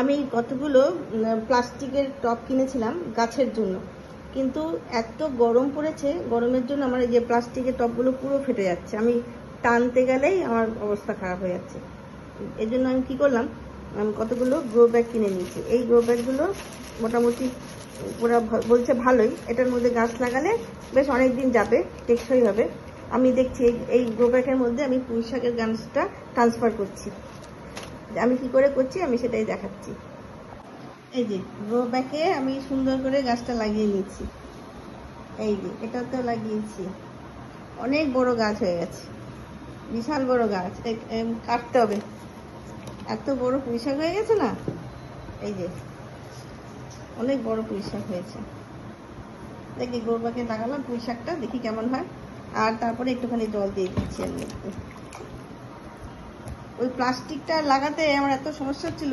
আমি কতগুলো প্লাস্টিকের টব কিনেছিলাম গাছের জন্য, কিন্তু এত গরম পড়েছে, গরমের জন্য আমার এই যে প্লাস্টিকের টবগুলো পুরো ফেটে যাচ্ছে। আমি টানতে গেলেই আমার অবস্থা খারাপ হয়ে যাচ্ছে। এই জন্য আমি কী করলাম, আমি কতগুলো গ্রো ব্যাগ কিনে নিয়েছি। এই গ্রো ব্যাগগুলো মোটামুটি ওরা বলছে ভালোই, এটার মধ্যে গাছ লাগালে বেশ অনেক দিন যাবে, টেকসই হবে। আমি দেখছি এই গ্রো ব্যাগের মধ্যে আমি পুঁই শাকের গাছটা ট্রান্সফার করছি। আমি কি করে করছি আমি সেটাই দেখাচ্ছি। এই যে গ্রো ব্যাগে আমি সুন্দর করে গাছটা লাগিয়ে নিয়েছি। এই যে এটাতেও লাগিয়েছি, অনেক বড় গাছ হয়ে গেছে, বিশাল বড় গাছ। কাটতে হবে, এত বড় পুঁই শাক হয়ে গেছে না। এই যে অনেক বড় পুঁই শাক হয়েছে। দেখি গ্রো ব্যাগে লাগালাম পুঁই শাকটা, দেখি কেমন হয়। আর তারপরে একটুখানি জল দিয়ে দিচ্ছি আমি। ওই প্লাস্টিকটা লাগাতে আমার এত সমস্যা হচ্ছিল।